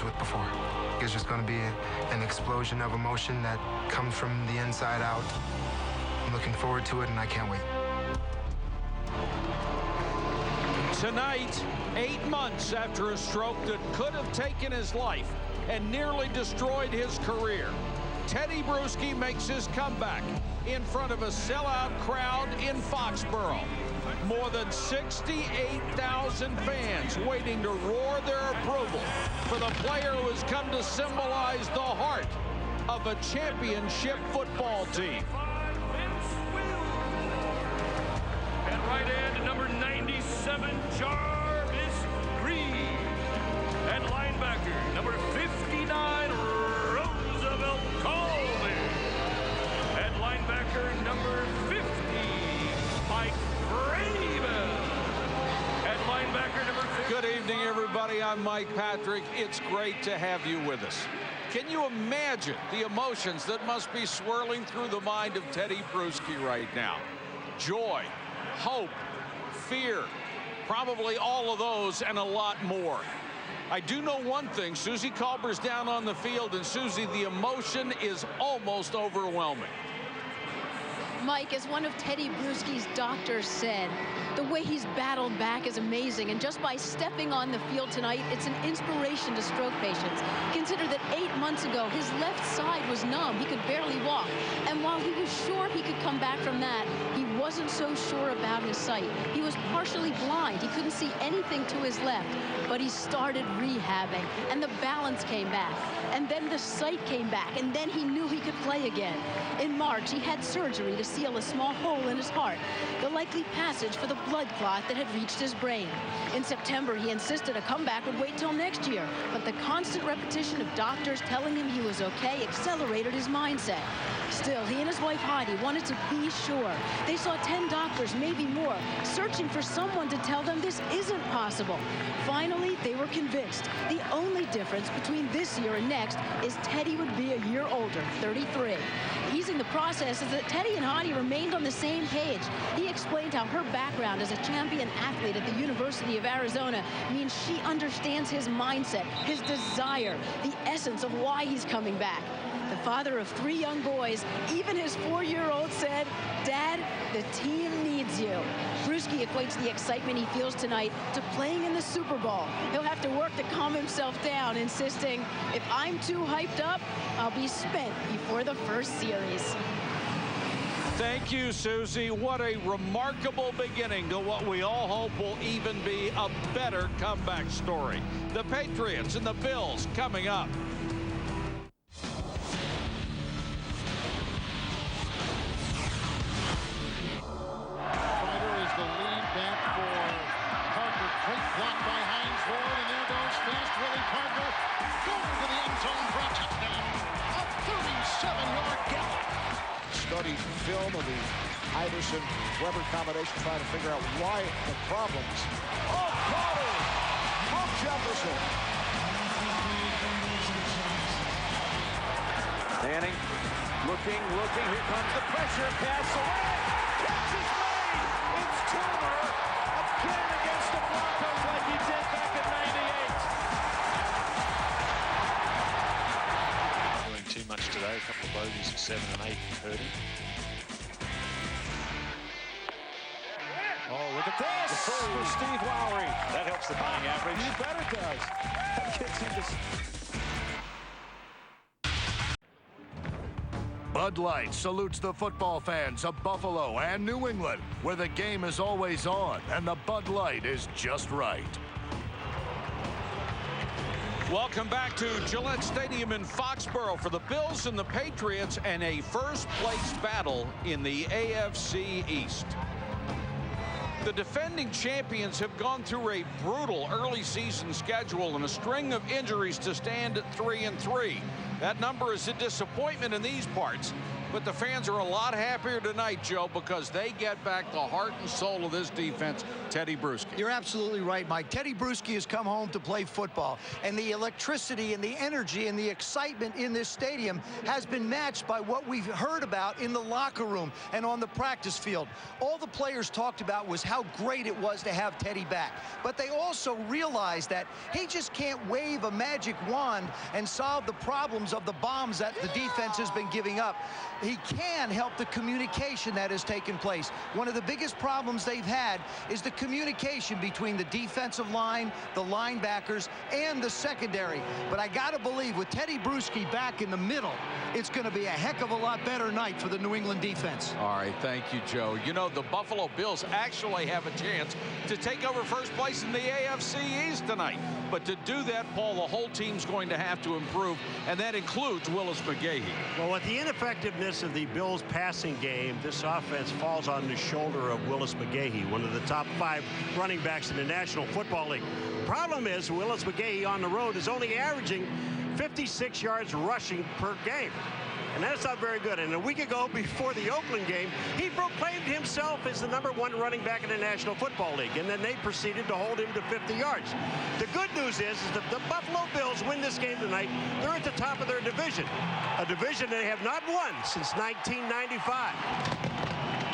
with before. It's just going to be an explosion of emotion that comes from the inside out. I'm looking forward to it, and I can't wait. Tonight, 8 months after a stroke that could have taken his life and nearly destroyed his career, Teddy Bruschi makes his comeback in front of a sellout crowd in Foxborough. More than 68,000 fans waiting to roar their approval for the player who has come to symbolize the heart of a championship football team. At right end, number 97, Jarvis Green. At linebacker, number 59, Roosevelt Colby. At linebacker, number 50, Mike Raven. At linebacker, number 50. Good evening, everybody. I'm Mike Patrick. It's great to have you with us. Can you imagine the emotions that must be swirling through the mind of Teddy Bruschi right now? Joy, hope, fear, probably all of those and a lot more. I do know one thing, Susie Colbert's down on the field, and Susie, the emotion is almost overwhelming. Mike, as one of Teddy Bruschi's doctors said, the way he's battled back is amazing, and just by stepping on the field tonight, it's an inspiration to stroke patients. Consider that 8 months ago, his left side was numb. He could barely walk, and while he was sure he could come back from that, he wasn't so sure about his sight. He was partially blind. He couldn't see anything to his left, but he started rehabbing, and the balance came back, and then the sight came back, and then he knew he could play again. In March, he had surgery to seal a small hole in his heart, the likely passage for the blood clot that had reached his brain. In September, he insisted a comeback would wait till next year, but the constant repetition of doctors telling him he was okay accelerated his mindset. Still, he and his wife Heidi wanted to be sure. They saw 10 doctors, maybe more, searching for someone to tell them this isn't possible. Finally, they were convinced. The only difference between this year and next is Teddy would be a year older, 33. Easing the process is that Teddy and Heidi remained on the same page. He explained how her background as a champion athlete at the University of Arizona means she understands his mindset, his desire, the essence of why he's coming back. The father of 3 young boys, even his 4-year-old said, "Dad, the team needs you." Bruschi equates the excitement he feels tonight to playing in the Super Bowl. He'll have to work to calm himself down, insisting, "If I'm too hyped up, I'll be spent before the first series." Thank you, Susie. What a remarkable beginning to what we all hope will even be a better comeback story. The Patriots and the Bills coming up. Studied film of the Iverson-Weber combination, trying to figure out why the problems. Oh, Carter! From Jefferson. Manning looking. Here comes the pressure. Pass away. Catch is made. It's Turner again against the Broncos like he did back in '98. Doing too much today. A couple of bogeys at 7 and 8 hurt him. Oh, with the cross for Steve Lowry. That helps the batting average. You bet it does. That gets him to... Bud Light salutes the football fans of Buffalo and New England, where the game is always on and the Bud Light is just right. Welcome back to Gillette Stadium in Foxborough for the Bills and the Patriots and a first-place battle in the AFC East. The defending champions have gone through a brutal early season schedule and a string of injuries to stand at 3-3. That number is a disappointment in these parts, But the fans are a lot happier tonight, Joe, because they get back the heart and soul of this defense, Teddy Bruschi. You're absolutely right, Mike. Teddy Bruschi has come home to play football, and the electricity and the energy and the excitement in this stadium has been matched by what we've heard about in the locker room and on the practice field. All the players talked about was how great it was to have Teddy back, but they also realized that he just can't wave a magic wand and solve the problems of the bombs that the defense has been giving up. He can help the communication that has taken place. One of the biggest problems they've had is the communication between the defensive line, the linebackers, and the secondary. But I got to believe with Teddy Bruschi back in the middle, it's going to be a heck of a lot better night for the New England defense. All right, thank you, Joe. You know, the Buffalo Bills actually have a chance to take over first place in the AFC East tonight. But to do that, Paul, the whole team's going to have to improve, and that includes Willis McGahee. Well, with the ineffectiveness of the Bills passing game, this offense falls on the shoulder of Willis McGahee, one of the top 5 running backs in the National Football League. Problem is, Willis McGahee on the road is only averaging 56 yards rushing per game. And that's not very good. And a week ago, before the Oakland game, he proclaimed himself as the #1 running back in the National Football League. And then they proceeded to hold him to 50 yards. The good news is that the Buffalo Bills win this game tonight. They're at the top of their division, a division they have not won since 1995.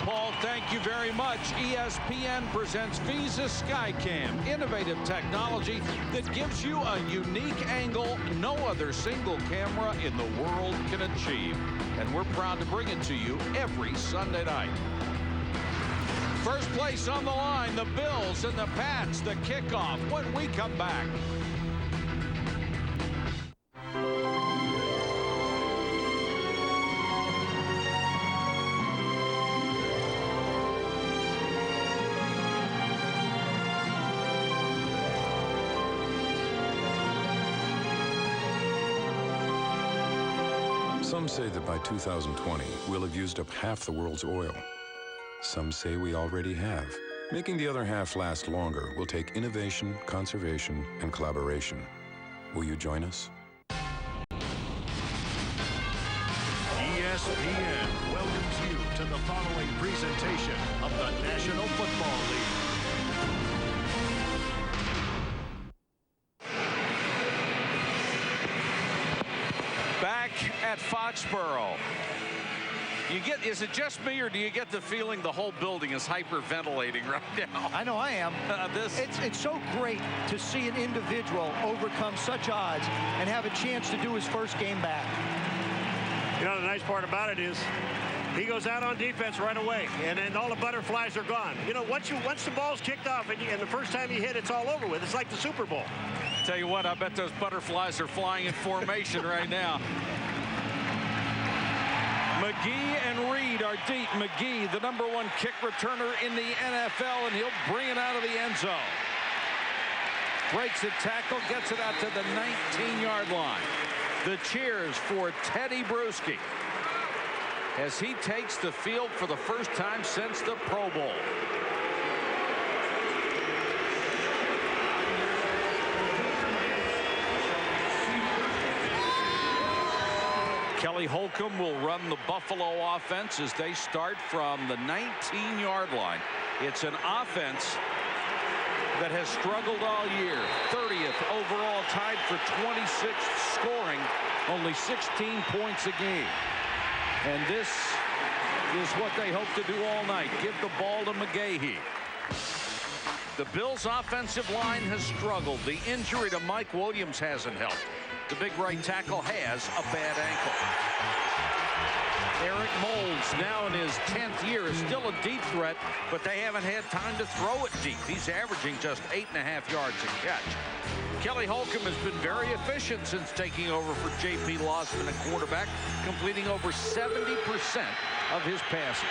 Paul, thank you very much. ESPN presents Visa SkyCam, innovative technology that gives you a unique angle no other single camera in the world can achieve. And we're proud to bring it to you every Sunday night. First place on the line, the Bills and the Pats, the kickoff when we come back. Some say that by 2020, we'll have used up half the world's oil. Some say we already have. Making the other half last longer will take innovation, conservation, and collaboration. Will you join us? ESPN welcomes you to the following presentation of the National Football League. Back at Foxborough. Is it just me, or do you get the feeling the whole building is hyperventilating right now? I know I am. It's so great to see an individual overcome such odds and have a chance to do his first game back. You know, the nice part about it is he goes out on defense right away, and then all the butterflies are gone. You know, once the ball's kicked off and the first time you hit, it's all over with. It's like the Super Bowl. Tell you what, I bet those butterflies are flying in formation right now. McGee and Reed are deep. McGee, the #1 kick returner in the NFL, and he'll bring it out of the end zone. Breaks the tackle, gets it out to the 19-yard line. The cheers for Teddy Bruschi as he takes the field for the first time since the Pro Bowl. Kelly Holcomb will run the Buffalo offense as they start from the 19-yard line. It's an offense that has struggled all year. 30th overall, tied for 26th scoring, only 16 points a game. And this is what they hope to do all night. Give the ball to McGahee. The Bills' offensive line has struggled. The injury to Mike Williams hasn't helped. The big right tackle has a bad ankle. Eric Moulds, now in his 10th year, is still a deep threat, but they haven't had time to throw it deep. He's averaging just 8.5 yards a catch. Kelly Holcomb has been very efficient since taking over for J.P. Losman at quarterback, completing over 70% of his passes.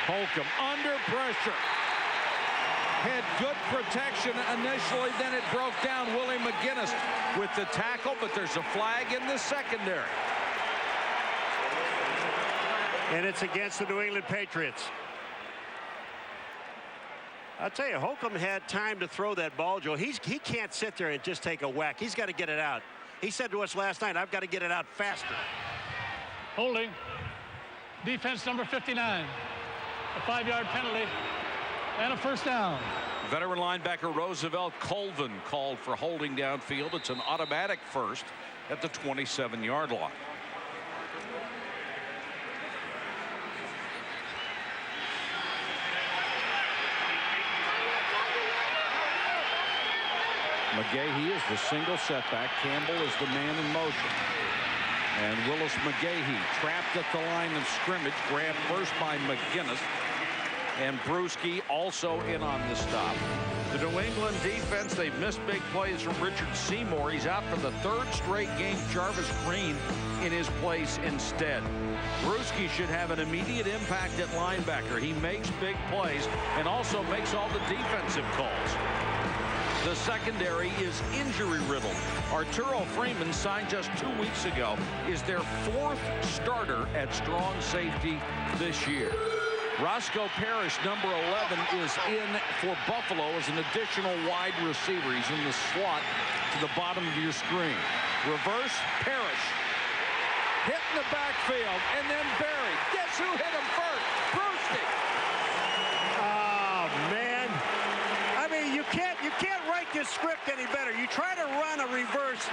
Holcomb under pressure. Had good protection initially, then it broke down. Willie McGinnis with the tackle, but there's a flag in the secondary. And it's against the New England Patriots. I'll tell you, Holcomb had time to throw that ball, Joe. He can't sit there and just take a whack. He's got to get it out. He said to us last night, I've got to get it out faster. Holding. Defense number 59. A 5-yard penalty and a first down. Veteran linebacker Roosevelt Colvin called for holding downfield. It's an automatic first at the 27-yard line. McGahee is the single setback. Campbell is the man in motion. And Willis McGahee trapped at the line of scrimmage, grabbed first by McGinnis. And Bruschi also in on the stop. The New England defense, they've missed big plays from Richard Seymour. He's out for the 3rd straight game. Jarvis Green in his place instead. Bruschi should have an immediate impact at linebacker. He makes big plays and also makes all the defensive calls. The secondary is injury-riddled. Arturo Freeman, signed just 2 weeks ago, is their 4th starter at strong safety this year. Roscoe Parrish, number 11, is in for Buffalo as an additional wide receiver. He's in the slot to the bottom of your screen. Reverse, Parrish. Hit in the backfield and then buried. Guess who hit him first? Bruschi. Oh, man. I mean, you can't write this script any better. You try to run a reverse.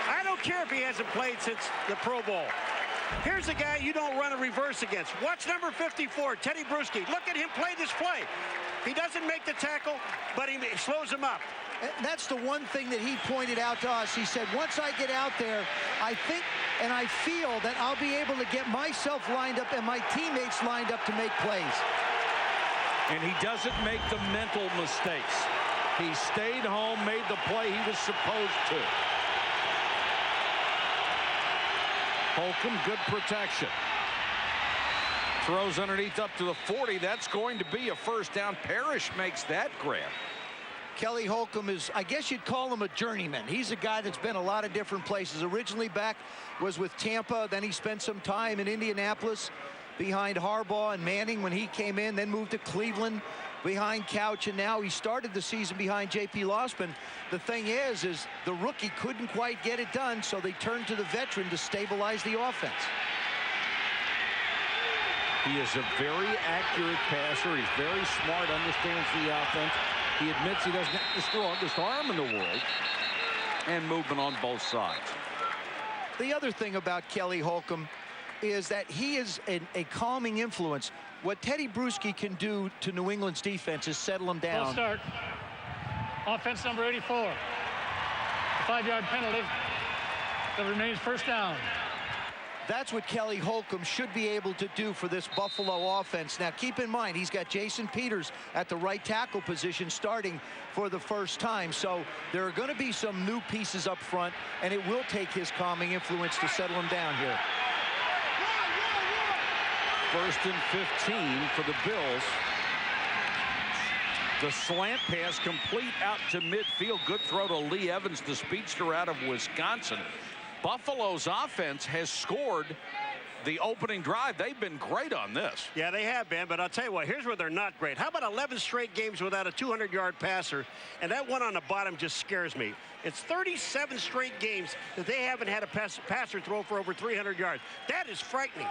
I don't care if he hasn't played since the Pro Bowl. Here's a guy you don't run a reverse against. Watch number 54, Teddy Bruschi. Look at him play this play. He doesn't make the tackle, but he slows him up. That's the one thing that he pointed out to us. He said, once I get out there, I think and I feel that I'll be able to get myself lined up and my teammates lined up to make plays. And he doesn't make the mental mistakes. He stayed home, made the play he was supposed to. Holcomb, good protection. Throws underneath up to the 40. That's going to be a first down. Parrish makes that grab. Kelly Holcomb is, I guess you'd call him a journeyman. He's a guy that's been a lot of different places. Originally was with Tampa. Then he spent some time in Indianapolis behind Harbaugh and Manning when he came in. Then moved to Cleveland behind Couch. And now he started the season behind J.P. Losman. The thing is the rookie couldn't quite get it done, so they turned to the veteran to stabilize the offense. He is a very accurate passer. He's very smart, understands the offense. He admits he doesn't have the strongest arm in the world. And movement on both sides. The other thing about Kelly Holcomb is that he is a calming influence. What Teddy Bruschi can do to New England's defense is settle them down. Full start. Offense number 84. A 5-yard penalty. That remains first down. That's what Kelly Holcomb should be able to do for this Buffalo offense. Now, keep in mind, he's got Jason Peters at the right tackle position starting for the first time. So there are going to be some new pieces up front, and it will take his calming influence to settle him down here. 1st and 15 for the Bills. The slant pass complete out to midfield. Good throw to Lee Evans, the speedster out of Wisconsin. Buffalo's offense has scored the opening drive. They've been great on this. Yeah, they have been, but I'll tell you what, here's where they're not great. How about 11 straight games without a 200-yard passer? And that one on the bottom just scares me. It's 37 straight games that they haven't had a passer throw for over 300 yards. That is frightening.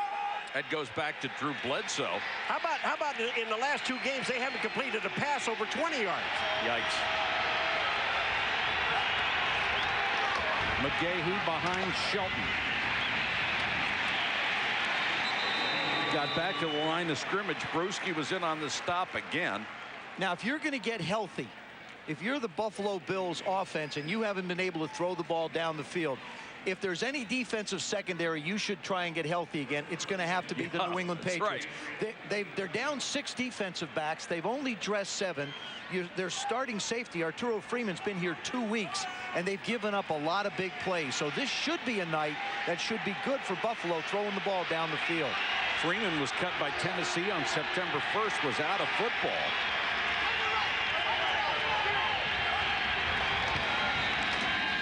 That goes back to Drew Bledsoe. How about in the last 2 games, they haven't completed a pass over 20 yards? Yikes. McGahee behind Shelton. Got back to the line of scrimmage. Bruschi was in on the stop again. Now, if you're going to get healthy, if you're the Buffalo Bills offense and you haven't been able to throw the ball down the field, if there's any defensive secondary you should try and get healthy again, it's going to have to be the New England Patriots. Right. They're down 6 defensive backs. They've only dressed 7. Their starting safety, Arturo Freeman's been here 2 weeks, and they've given up a lot of big plays. So this should be a night that should be good for Buffalo throwing the ball down the field. Freeman was cut by Tennessee on September 1st, was out of football.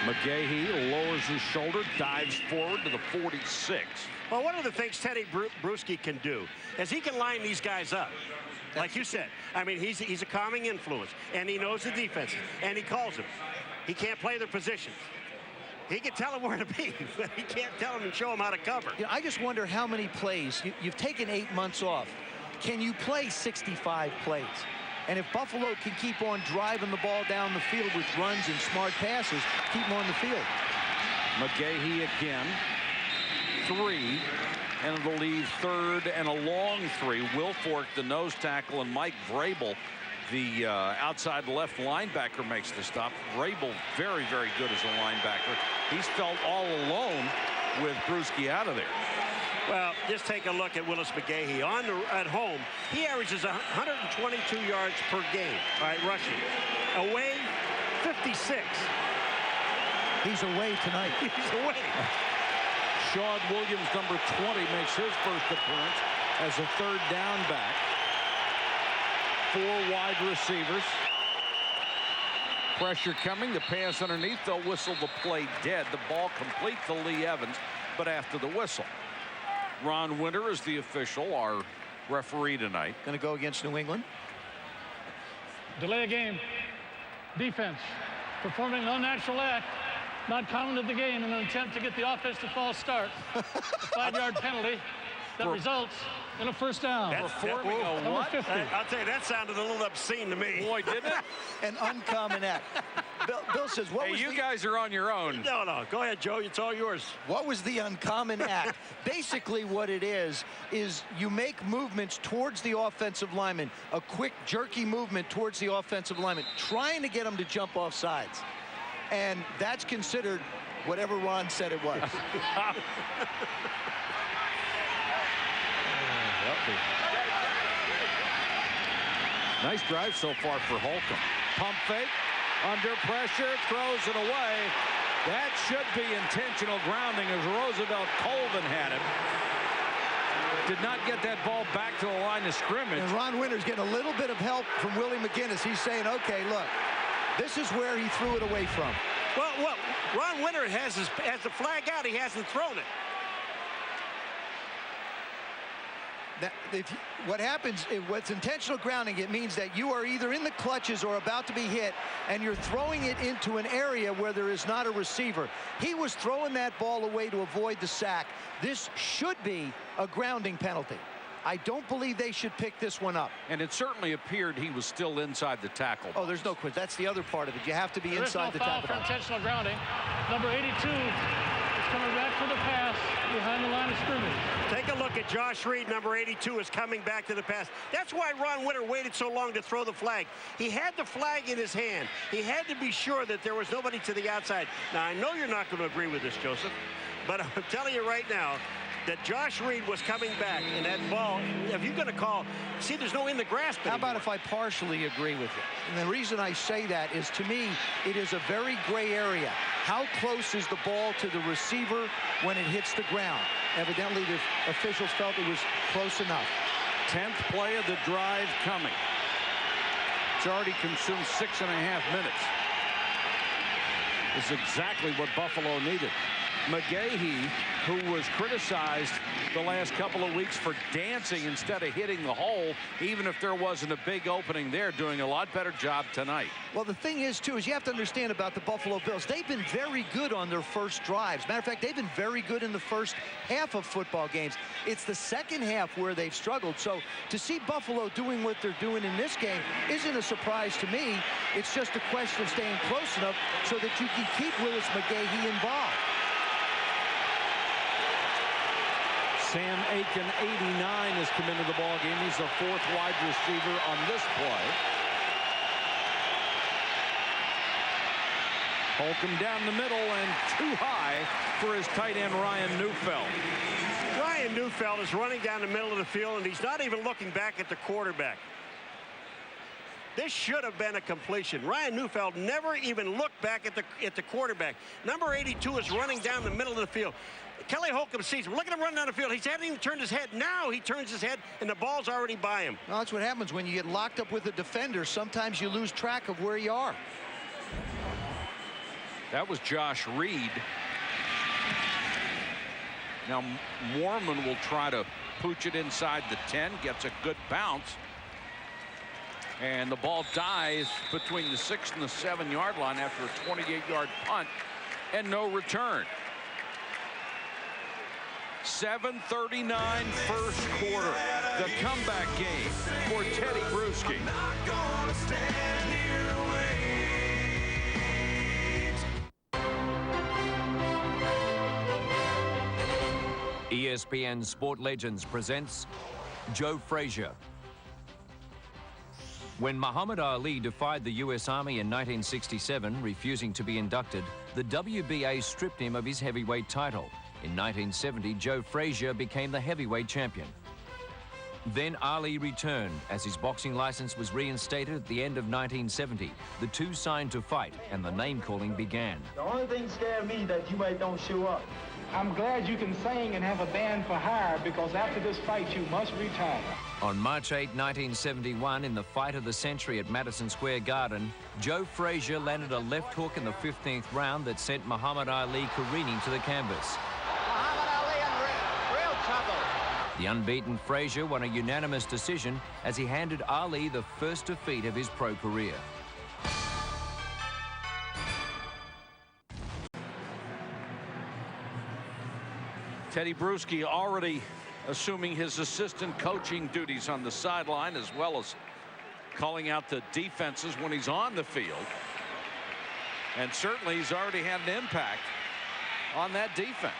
McGahee lowers his shoulder, dives forward to the 46. Well, one of the things Teddy Bruschi can do is he can line these guys up. Like you said, I mean, he's a calming influence, and he knows the defense, and he calls them. He can't play their positions. He can tell him where to be, but he can't tell him and show him how to cover. You know, I just wonder how many plays. You've taken 8 months off. Can you play 65 plays? And if Buffalo can keep on driving the ball down the field with runs and smart passes, keep them on the field. McGahee again. 3. And it'll leave 3rd and a long 3. Wilfork, the nose tackle, and Mike Vrabel, the outside left linebacker, makes the stop. Vrabel, very, very good as a linebacker. He's felt all alone with Bruschi out of there. Well, just take a look at Willis McGahee. At home, he averages 122 yards per game, all right, rushing. Away, 56. He's away tonight. He's away. Sean Williams, number 20, makes his first appearance as a 3rd down back. 4 wide receivers. Pressure coming. The pass underneath. They'll whistle the play dead. The ball complete to Lee Evans, but after the whistle. Ron Winter is the official, our referee tonight. Going to go against New England. Delay a game. Defense performing an unnatural act, not common to the game, in an attempt to get the offense to false start. A 5-yard penalty that results in a 1st down. Performing a what? 50. I'll tell you, that sounded a little obscene to me. Boy, didn't it? An uncommon act. Bill says, what was you guys are on your own. No, go ahead, Joe. It's all yours. What was the uncommon act? Basically what it is you make movements towards the offensive lineman, a quick jerky movement towards the offensive lineman, trying to get him to jump off sides. And that's considered whatever Ron said it was. Nice drive so far for Holcomb. Pump fake, under pressure, throws it away. That should be intentional grounding, as Roosevelt Colvin had him. Did not get that ball back to the line of scrimmage. And Ron Winter's getting a little bit of help from Willie McGinnis. He's saying, okay, look, this is where he threw it away from. Well, Ron Winter has the flag out. He hasn't thrown it. What happens, what's intentional grounding, it means that you are either in the clutches or about to be hit, and you're throwing it into an area where there is not a receiver. He was throwing that ball away to avoid the sack. This should be a grounding penalty. I don't believe they should pick this one up. And it certainly appeared he was still inside the tackle box. Oh, there's no question. That's the other part of it. You have to be inside the tackle box. There is no foul for intentional grounding. Number 82 is coming back for the pass behind the line of scrimmage. Take a look at Josh Reed. Number 82 is coming back to the pass. That's why Ron Winter waited so long to throw the flag. He had the flag in his hand. He had to be sure that there was nobody to the outside. Now, I know you're not going to agree with this, Joseph, but I'm telling you right now that Josh Reed was coming back, and that ball, if you're going to call, see, there's no in the grasp anymore. How about if I partially agree with you? And the reason I say that is, to me, it is a very gray area. How close is the ball to the receiver when it hits the ground? Evidently, the officials felt it was close enough. 10th play of the drive coming. It's already consumed 6.5 minutes. This is exactly what Buffalo needed. McGahee, who was criticized the last couple of weeks for dancing instead of hitting the hole, even if there wasn't a big opening there, doing a lot better job tonight. Well, the thing is, too, is you have to understand about the Buffalo Bills. They've been very good on their first drives. Matter of fact, they've been very good in the first half of football games. It's the second half where they've struggled. So to see Buffalo doing what they're doing in this game isn't a surprise to me. It's just a question of staying close enough so that you can keep Willis McGahee involved. Sam Aiken, 89, has come into the ball game. He's the 4th wide receiver on this play. Holcomb down the middle and too high for his tight end, Ryan Neufeld. Ryan Neufeld is running down the middle of the field, and he's not even looking back at the quarterback. This should have been a completion. Ryan Neufeld never even looked back at the quarterback. Number 82 is running down the middle of the field. Kelly Holcomb sees him. Look at him run down the field. He hadn't even turned his head. Now he turns his head, and the ball's already by him. Well, that's what happens when you get locked up with a defender. Sometimes you lose track of where you are. That was Josh Reed. Now Mormon will try to pooch it inside the 10. Gets a good bounce. And the ball dies between the 6 and the 7 yard line after a 28-yard punt and no return. 7:39 first quarter. The comeback game for Teddy Bruschi. ESPN Sport Legends presents Joe Frazier. When Muhammad Ali defied the U.S. Army in 1967, refusing to be inducted, the WBA stripped him of his heavyweight title. In 1970, Joe Frazier became the heavyweight champion. Then Ali returned as his boxing license was reinstated at the end of 1970. The two signed to fight, and the name-calling began. The only thing scared me that you might don't show up. I'm glad you can sing and have a band for hire, because after this fight, you must retire. On March 8, 1971, in the fight of the century at Madison Square Garden, Joe Frazier landed a left hook in the 15th round that sent Muhammad Ali careening to the canvas. Muhammad Ali in real trouble. The unbeaten Frazier won a unanimous decision as he handed Ali the first defeat of his pro career. Teddy Bruschi already assuming his assistant coaching duties on the sideline, as well as calling out the defenses when he's on the field. And certainly he's already had an impact on that defense.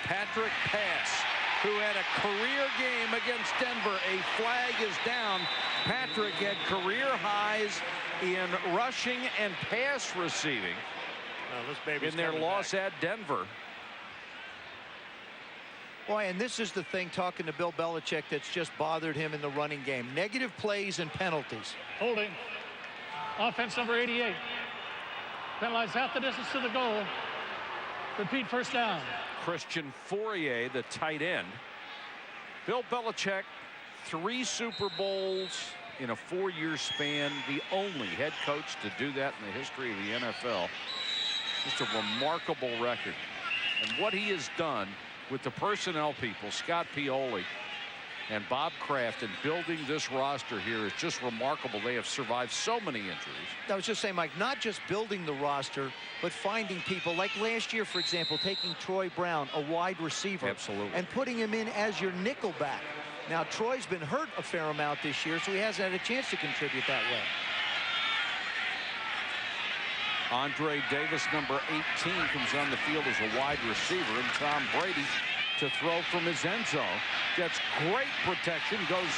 Patrick Pass, who had a career game against Denver. A flag is down. Patrick had career highs in rushing and pass receiving in their loss at Denver. Boy, and this is the thing, talking to Bill Belichick, that's just bothered him in the running game. Negative plays and penalties. Holding. Offense number 88. Penalized half the distance to the goal. Repeat first down. Christian Fourier, the tight end. Bill Belichick, 3 Super Bowls in a 4-year span. The only head coach to do that in the history of the NFL. Just a remarkable record. And what he has done with the personnel people, Scott Pioli and Bob Kraft, and building this roster here is just remarkable. They have survived so many injuries. I was just saying, Mike, not just building the roster, but finding people like last year, for example, taking Troy Brown, a wide receiver. Absolutely. And putting him in as your nickel back. Now, Troy's been hurt a fair amount this year, so he hasn't had a chance to contribute that way. Andre Davis, number 18, comes on the field as a wide receiver, and Tom Brady to throw from his end zone. Gets great protection, goes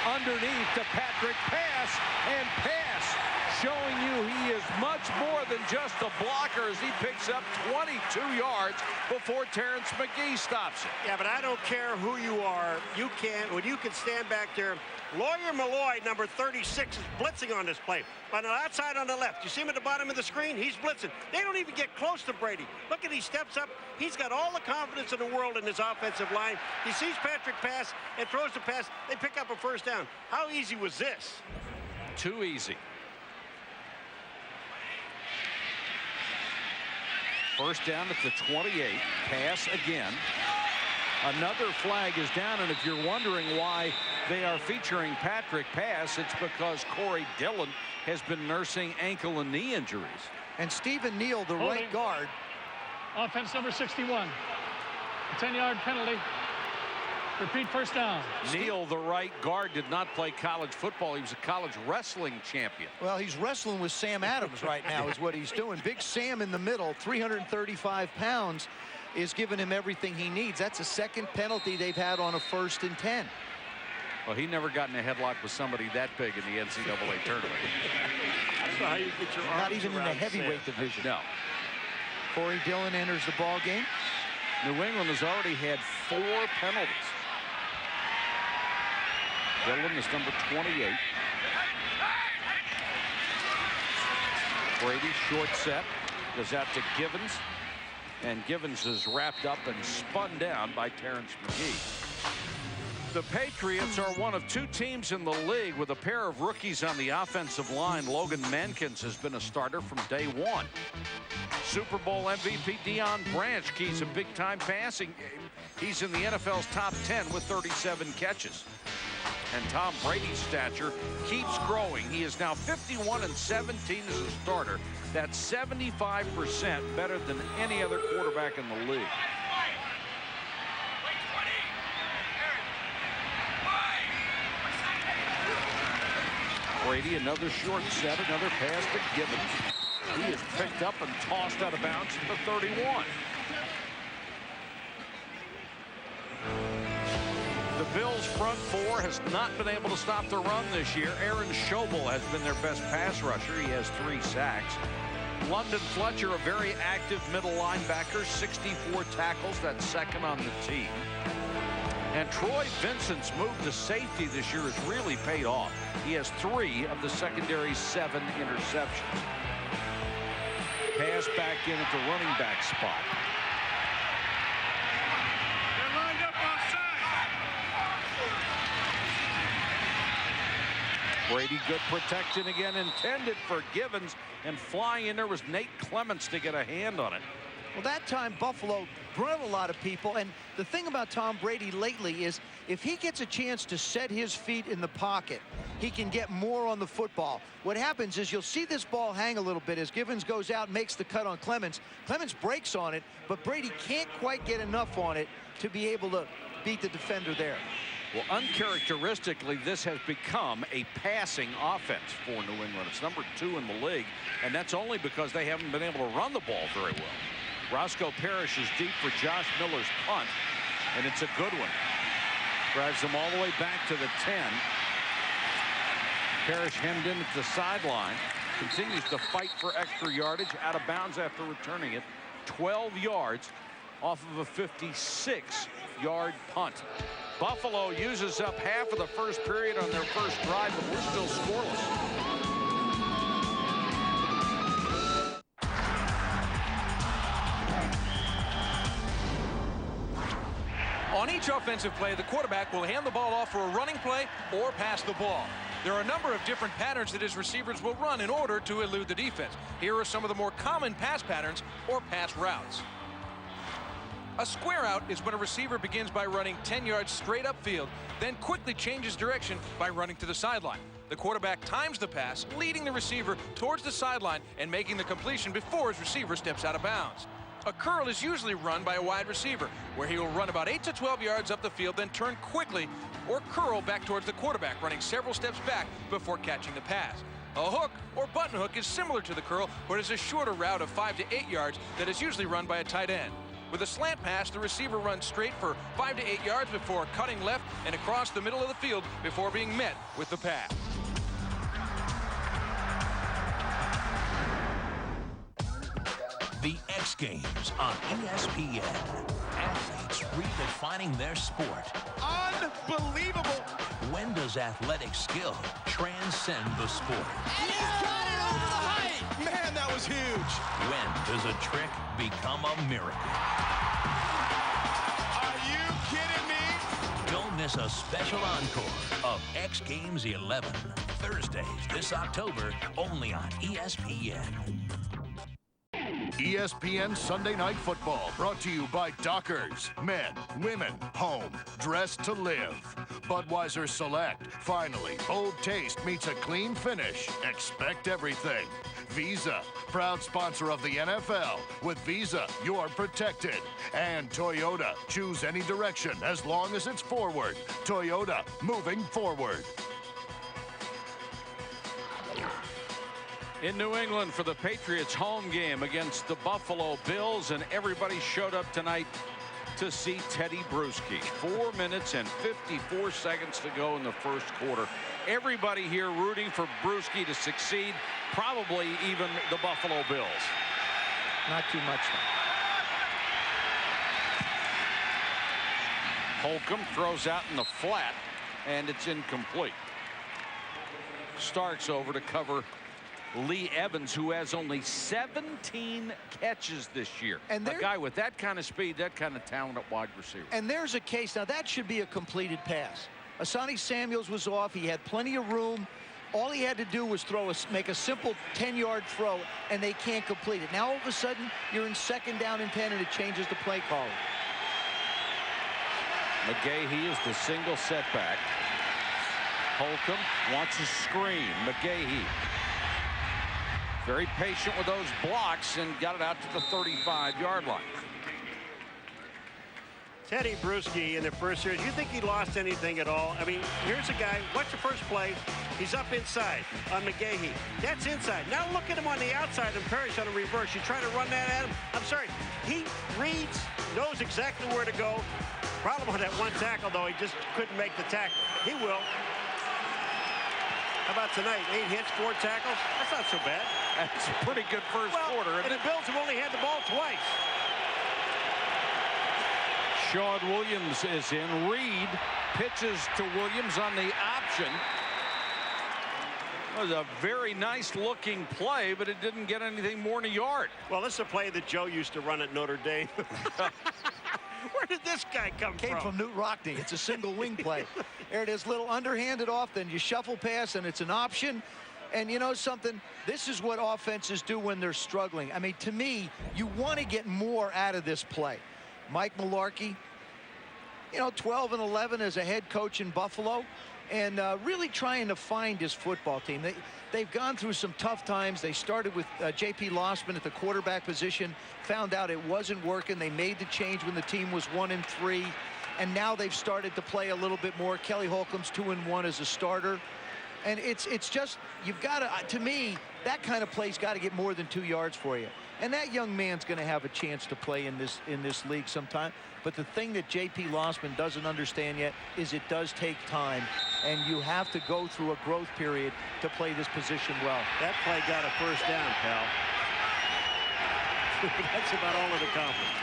underneath to Patrick Pass, and Pass showing you he is much more than just a blocker as he picks up 22 yards before Terrence McGee stops it. Yeah, but I don't care who you are. You can't, when you can stand back there. Lawyer Malloy, number 36, is blitzing on this play. On the outside on the left. You see him at the bottom of the screen? He's blitzing. They don't even get close to Brady. Look at, he steps up. He's got all the confidence in the world in his offensive line. He sees Patrick Pass and throws the pass. They pick up a first down. How easy was this? Too easy. First down at the 28. Pass again. Another flag is down, and if you're wondering why they are featuring Patrick Pass, it's because Corey Dillon has been nursing ankle and knee injuries. And Stephen Neal, the right guard. Offense number 61. A 10-yard penalty. Repeat first down. Neal, the right guard, did not play college football. He was a college wrestling champion. Well, he's wrestling with Sam Adams right now is what he's doing. Big Sam in the middle, 335 pounds, is giving him everything he needs. That's a second penalty they've had on a 1st and 10. Well, he never got in a headlock with somebody that big in the NCAA tournament. That's how you get your arms not even in the heavyweight division. No. Corey Dillon enters the ball game. New England has already had 4 penalties. Dillon is number 28. Brady, short set, goes out to Givens. And Givens is wrapped up and spun down by Terrence McGee. The Patriots are one of 2 teams in the league with a pair of rookies on the offensive line. Logan Mankins has been a starter from day 1. Super Bowl MVP Deion Branch keys a big-time passing game. He's in the NFL's top 10 with 37 catches. And Tom Brady's stature keeps growing. He is now 51-17 as a starter. That's 75% better than any other quarterback in the league. Brady, another short set, another pass to Gibbons. He is picked up and tossed out of bounds at the 31. The Bills' front four has not been able to stop the run this year. Aaron Schobel has been their best pass rusher. He has 3 sacks. London Fletcher, a very active middle linebacker, 64 tackles. That's second on the team. And Troy Vincent's move to safety this year has really paid off. He has 3 of the secondary's 7 interceptions. Pass back in at the running back spot. They're lined up offside. Brady, good protection again, intended for Givens, and flying in there was Nate Clements to get a hand on it. Well, that time Buffalo brought a lot of people, and the thing about Tom Brady lately is if he gets a chance to set his feet in the pocket, he can get more on the football. What happens is you'll see this ball hang a little bit as Givens goes out and makes the cut on Clements. Clements breaks on it, but Brady can't quite get enough on it to be able to beat the defender there. Well, uncharacteristically, this has become a passing offense for New England. It's number 2 in the league, and that's only because they haven't been able to run the ball very well. Roscoe Parrish is deep for Josh Miller's punt, and it's a good one. Drives them all the way back to the 10. Parrish hemmed in at the sideline, continues to fight for extra yardage, out of bounds after returning it. 12 yards off of a 56-yard punt. Buffalo uses up half of the first period on their first drive, but we're still scoreless. On each offensive play, the quarterback will hand the ball off for a running play or pass the ball. There are a number of different patterns that his receivers will run in order to elude the defense. Here are some of the more common pass patterns or pass routes. A square out is when a receiver begins by running 10 yards straight upfield, then quickly changes direction by running to the sideline. The quarterback times the pass, leading the receiver towards the sideline and making the completion before his receiver steps out of bounds. A curl is usually run by a wide receiver, where he will run about 8 to 12 yards up the field, then turn quickly or curl back towards the quarterback, running several steps back before catching the pass. A hook or button hook is similar to the curl, but is a shorter route of 5 to 8 yards that is usually run by a tight end. With a slant pass, the receiver runs straight for 5 to 8 yards before cutting left and across the middle of the field before being met with the pass. The X Games on ESPN. Athletes redefining their sport. Unbelievable! When does athletic skill transcend the sport? And he's got it over the height! Man, that was huge! When does a trick become a miracle? Are you kidding me? Don't miss a special encore of X Games 11. Thursdays this October, only on ESPN. ESPN Sunday Night Football, brought to you by Dockers. Men, women, home, dressed to live. Budweiser Select. Finally, bold taste meets a clean finish. Expect everything. Visa, proud sponsor of the NFL. With Visa, you're protected. And Toyota. Choose any direction as long as it's forward. Toyota, moving forward. In New England for the Patriots home game against the Buffalo Bills, and everybody showed up tonight to see Teddy Bruschi. 4 minutes and 54 seconds to go in the first quarter. Everybody here rooting for Bruschi to succeed, probably even the Buffalo Bills. Not too much. Holcomb throws out in the flat, and it's incomplete. Starks over to cover Lee Evans, who has only 17 catches this year. And a guy with that kind of speed, that kind of talent at wide receiver. And there's a case. Now, that should be a completed pass. Asani Samuels was off. He had plenty of room. All he had to do was make a simple 10-yard throw, and they can't complete it. Now, all of a sudden, you're in 2nd down and 10, and it changes the play calling. McGahee is the single setback. Holcomb wants a screen. McGahee very patient with those blocks and got it out to the 35-yard line. Teddy Bruschi in the first series, you think he lost anything at all? I mean, here's a guy, watch the first play. He's up inside on McGahee. That's inside. Now look at him on the outside and Parrish on a reverse. You try to run that at him? I'm sorry. He reads, knows exactly where to go. Problem on that one tackle, though, he just couldn't make the tackle. He will. How about tonight? 8 hits, 4 tackles? That's not so bad. That's a pretty good first quarter. And the Bills have only had the ball twice. Sean Williams is in. Reed pitches to Williams on the option. It was a very nice looking play, but it didn't get anything more than a yard. Well, this is a play that Joe used to run at Notre Dame. Where did this guy come from? Came from Newt Rockney. It's a single wing play. There it is, little underhanded off, then you shuffle pass, and it's an option. And you know something? This is what offenses do when they're struggling. I mean, to me, you want to get more out of this play. Mike Mularkey, you know, 12-11 as a head coach in Buffalo, and really trying to find his football team. They've gone through some tough times. They started with J.P. Lossman at the quarterback position, found out it wasn't working. They made the change when the team was 1-3, and now they've started to play a little bit more. Kelly Holcomb's 2-1 as a starter. And it's just, you've got to me, that kind of play's got to get more than 2 yards for you. And that young man's going to have a chance to play in this league sometime. But the thing that J.P. Lossman doesn't understand yet is it does take time, and you have to go through a growth period to play this position well. That play got a first down, pal. That's about all it accomplished.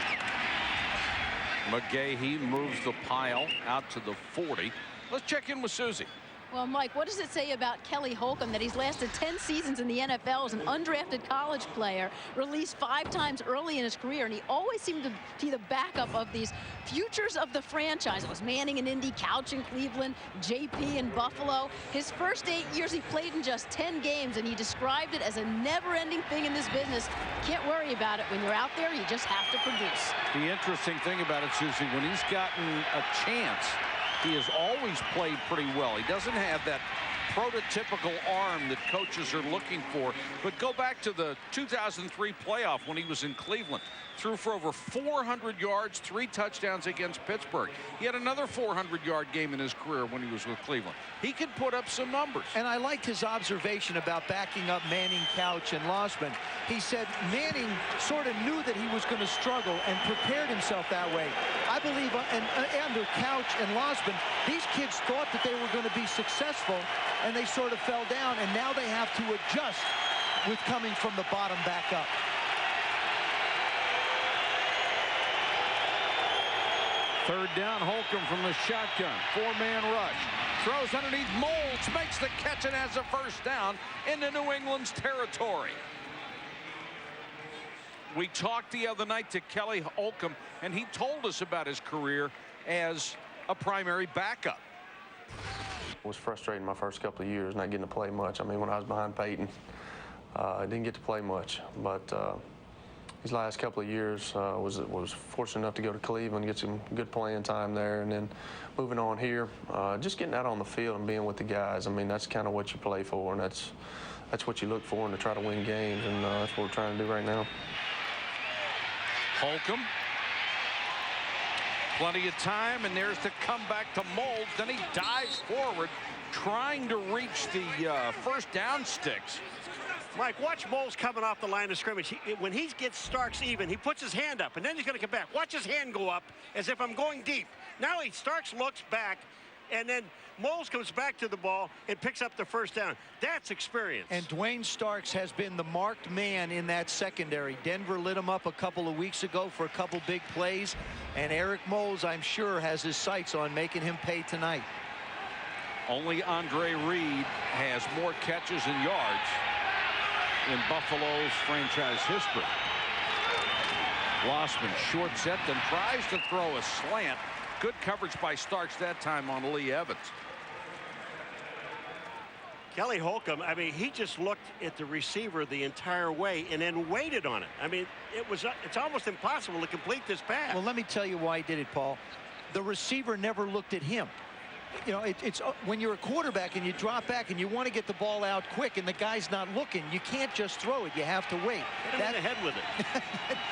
McGahee moves the pile out to the 40. Let's check in with Susie. Well, Mike, what does it say about Kelly Holcomb that he's lasted 10 seasons in the NFL as an undrafted college player, released 5 times early in his career, and he always seemed to be the backup of these futures of the franchise. It was Manning in Indy, Couch in Cleveland, JP in Buffalo. His first 8 years, he played in just 10 games, and he described it as a never-ending thing in this business. Can't worry about it. When you're out there, you just have to produce. The interesting thing about it, Susie, when he's gotten a chance, he has always played pretty well. He doesn't have that prototypical arm that coaches are looking for. But go back to the 2003 playoff when he was in Cleveland. Threw for over 400 yards, 3 touchdowns against Pittsburgh. He had another 400-yard game in his career when he was with Cleveland. He could put up some numbers. And I liked his observation about backing up Manning, Couch, and Lossman. He said Manning sort of knew that he was going to struggle and prepared himself that way. I believe under Couch and Lossman, these kids thought that they were going to be successful, and they sort of fell down, and now they have to adjust with coming from the bottom back up. Third down, Holcomb from the shotgun. 4-man rush. Throws underneath Moulds, makes the catch and has a first down into New England's territory. We talked the other night to Kelly Holcomb, and he told us about his career as a primary backup. It was frustrating my first couple of years not getting to play much. I mean, when I was behind Peyton, I didn't get to play much, but these last couple of years was fortunate enough to go to Cleveland, get some good playing time there, and then moving on here, just getting out on the field and being with the guys. I mean, that's kind of what you play for, and that's what you look for, and to try to win games, and that's what we're trying to do right now. Holcomb, plenty of time, and there's the comeback to Moulds. Then he dives forward, trying to reach the first down sticks. Mike, watch Moulds coming off the line of scrimmage. When he gets Starks even, he puts his hand up, and then he's going to come back. Watch his hand go up as if I'm going deep. Now Starks looks back, and then Moulds comes back to the ball and picks up the first down. That's experience. And Dwayne Starks has been the marked man in that secondary. Denver lit him up a couple of weeks ago for a couple big plays, and Eric Moulds, I'm sure, has his sights on making him pay tonight. Only Andre Reed has more catches and yards in Buffalo's franchise history. Lossman short set, then tries to throw a slant. Good coverage by Starks that time on Lee Evans. Kelly Holcomb, I mean, he just looked at the receiver the entire way and then waited on it. I mean, it's almost impossible to complete this pass. Well, let me tell you why he did it, Paul. The receiver never looked at him. you know, it's when you're a quarterback and you drop back and you want to get the ball out quick and the guy's not looking, you can't just throw it. You have to wait. Hit him in the head with it.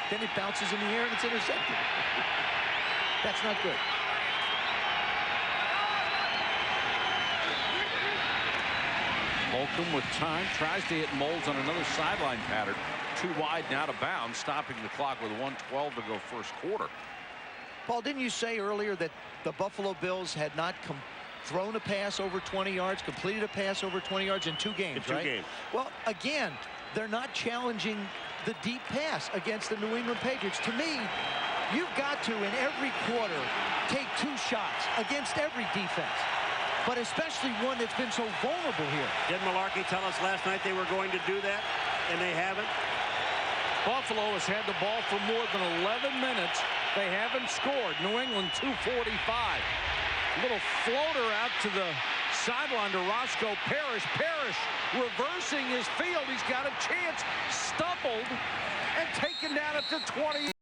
Then it bounces in the air and it's intercepted. That's not good. Holcomb with time tries to hit Moles on another sideline pattern. Too wide and out of bounds, stopping the clock with 1:12 to go first quarter. Paul, didn't you say earlier that the Buffalo Bills had not thrown a pass over 20 yards, completed a pass over 20 yards in 2 games, in 2 games. Well, again, they're not challenging the deep pass against the New England Patriots. To me, you've got to, in every quarter, take 2 shots against every defense, but especially one that's been so vulnerable here. Didn't Malarkey tell us last night they were going to do that, and they haven't? Buffalo has had the ball for more than 11 minutes. They haven't scored. New England 2:45. Little floater out to the sideline to Roscoe Parrish. Parrish reversing his field. He's got a chance. Stumbled and taken down at the 20.